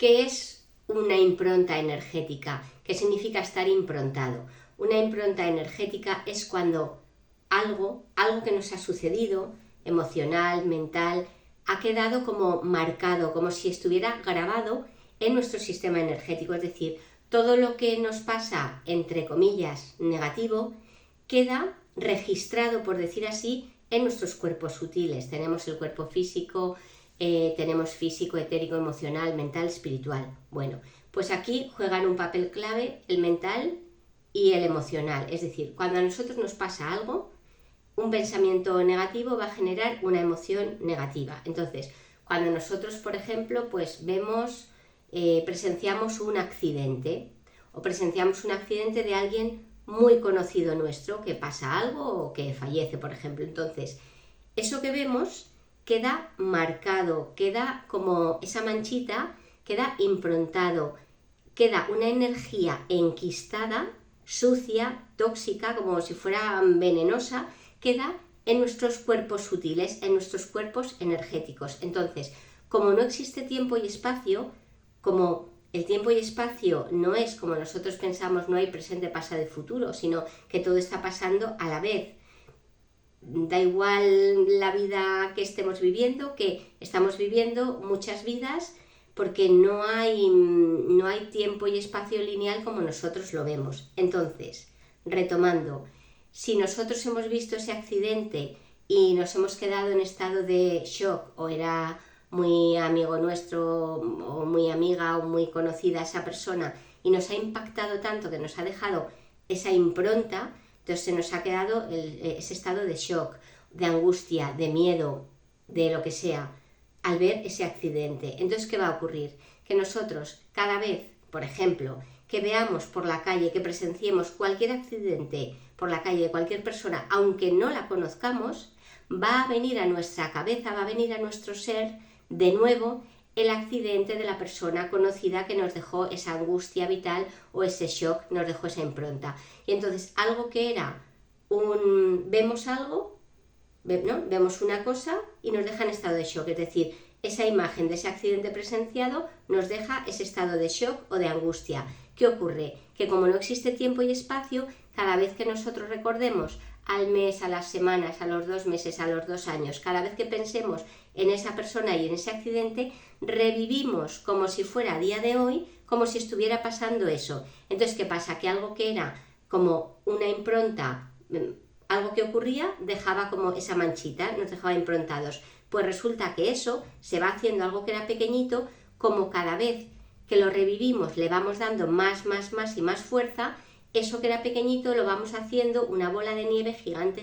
¿Qué es una impronta energética? ¿Qué significa estar improntado? Una impronta energética es cuando algo que nos ha sucedido, emocional, mental, ha quedado como marcado, como si estuviera grabado en nuestro sistema energético. Es decir, todo lo que nos pasa, entre comillas, negativo, queda registrado, por decir así, en nuestros cuerpos sutiles. Tenemos el cuerpo físico, tenemos físico, etérico, emocional, mental, espiritual. Bueno, pues aquí juegan un papel clave el mental y el emocional. Es decir, cuando a nosotros nos pasa algo, un pensamiento negativo va a generar una emoción negativa. Entonces, cuando nosotros, por ejemplo, pues vemos, presenciamos un accidente o presenciamos un accidente de alguien muy conocido nuestro, que pasa algo o que fallece, por ejemplo. Entonces, eso que vemos queda marcado, queda como esa manchita, queda improntado, queda una energía enquistada, sucia, tóxica, como si fuera venenosa, queda en nuestros cuerpos sutiles, en nuestros cuerpos energéticos. Entonces, como no existe tiempo y espacio, como el tiempo y espacio no es como nosotros pensamos, no hay presente, pasado y futuro, sino que todo está pasando a la vez. Da igual la vida que estemos viviendo, que estamos viviendo muchas vidas porque no hay tiempo y espacio lineal como nosotros lo vemos. Entonces, retomando, si nosotros hemos visto ese accidente y nos hemos quedado en estado de shock, o era muy amigo nuestro o muy amiga o muy conocida esa persona y nos ha impactado tanto que nos ha dejado esa impronta, entonces se nos ha quedado ese estado de shock, de angustia, de miedo, de lo que sea, al ver ese accidente. Entonces, ¿qué va a ocurrir? Que nosotros cada vez, por ejemplo, que veamos por la calle, que presenciemos cualquier accidente por la calle de cualquier persona, aunque no la conozcamos, va a venir a nuestra cabeza, va a venir a nuestro ser de nuevo el accidente de la persona conocida que nos dejó esa angustia vital o ese shock, nos dejó esa impronta. Y entonces algo que era vemos algo, ¿no? Vemos una cosa y nos deja en estado de shock, es decir, esa imagen de ese accidente presenciado nos deja ese estado de shock o de angustia. ¿Qué ocurre? Que como no existe tiempo y espacio, cada vez que nosotros recordemos al mes, a las semanas, a los 2 meses, a los 2 años, cada vez que pensemos en esa persona y en ese accidente, revivimos como si fuera a día de hoy, como si estuviera pasando eso. Entonces, ¿qué pasa? Que algo que era como una impronta, algo que ocurría, dejaba como esa manchita, nos dejaba improntados. Pues resulta que eso se va haciendo algo que era pequeñito, como cada vez que lo revivimos le vamos dando más y más fuerza, eso que era pequeñito lo vamos haciendo una bola de nieve gigante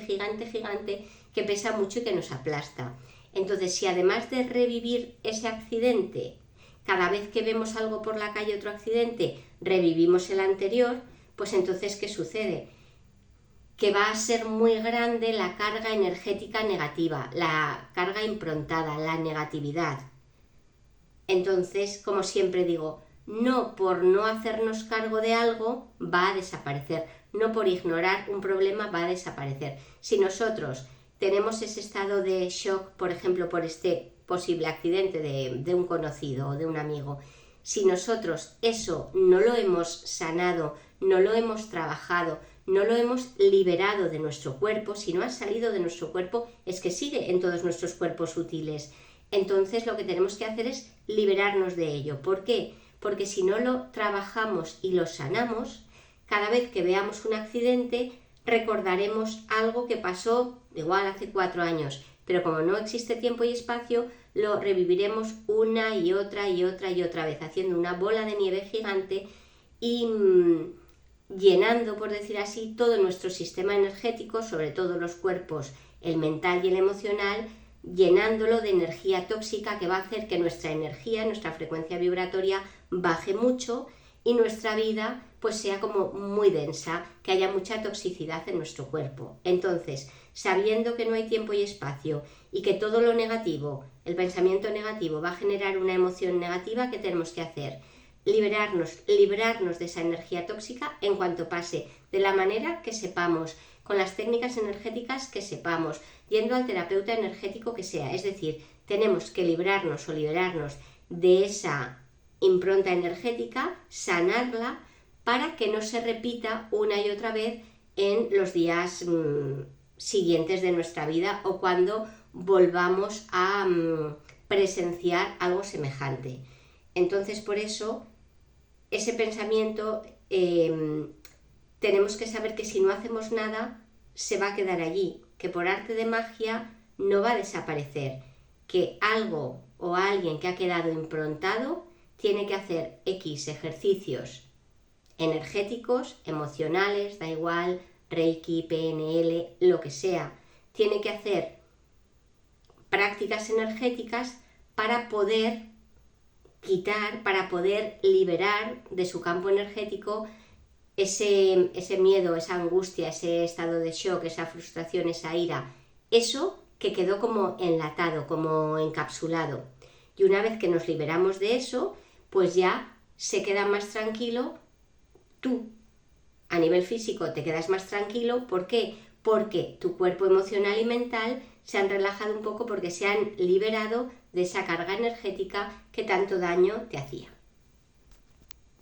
que pesa mucho y que nos aplasta. Entonces, si además de revivir ese accidente, cada vez que vemos algo por la calle, otro accidente, revivimos el anterior, pues entonces, ¿qué sucede? Que va a ser muy grande la carga energética negativa, la carga improntada, la negatividad. Entonces, como siempre digo, no por no hacernos cargo de algo va a desaparecer, no por ignorar un problema va a desaparecer. Si nosotros tenemos ese estado de shock, por ejemplo, por este posible accidente de un conocido o de un amigo, si nosotros eso no lo hemos sanado, no lo hemos trabajado, no lo hemos liberado de nuestro cuerpo, si no ha salido de nuestro cuerpo, es que sigue en todos nuestros cuerpos sutiles. Entonces lo que tenemos que hacer es liberarnos de ello. ¿Por qué? Porque si no lo trabajamos y lo sanamos, cada vez que veamos un accidente recordaremos algo que pasó igual hace 4 años, pero como no existe tiempo y espacio, lo reviviremos una y otra vez, haciendo una bola de nieve gigante y llenando, por decir así, todo nuestro sistema energético, sobre todo los cuerpos, el mental y el emocional, llenándolo de energía tóxica que va a hacer que nuestra energía, nuestra frecuencia vibratoria baje mucho y nuestra vida pues sea como muy densa, que haya mucha toxicidad en nuestro cuerpo. Entonces, sabiendo que no hay tiempo y espacio y que todo lo negativo, el pensamiento negativo va a generar una emoción negativa, ¿qué tenemos que hacer? Librarnos de esa energía tóxica en cuanto pase, de la manera que sepamos, con las técnicas energéticas que sepamos, yendo al terapeuta energético que sea. Es decir, tenemos que librarnos o liberarnos de esa impronta energética, sanarla para que no se repita una y otra vez en los días siguientes de nuestra vida o cuando volvamos a presenciar algo semejante. Entonces, por eso, ese pensamiento tenemos que saber que si no hacemos nada, se va a quedar allí, que por arte de magia no va a desaparecer, que algo o alguien que ha quedado improntado tiene que hacer X ejercicios energéticos, emocionales, da igual, Reiki, PNL, lo que sea. Tiene que hacer prácticas energéticas para poder quitar, para poder liberar de su campo energético ese miedo, esa angustia, ese estado de shock, esa frustración, esa ira, eso que quedó como enlatado, como encapsulado. Y una vez que nos liberamos de eso, pues ya se queda más tranquilo. Tú, a nivel físico, te quedas más tranquilo. ¿Por qué? Porque tu cuerpo emocional y mental se han relajado un poco porque se han liberado de esa carga energética que tanto daño te hacía.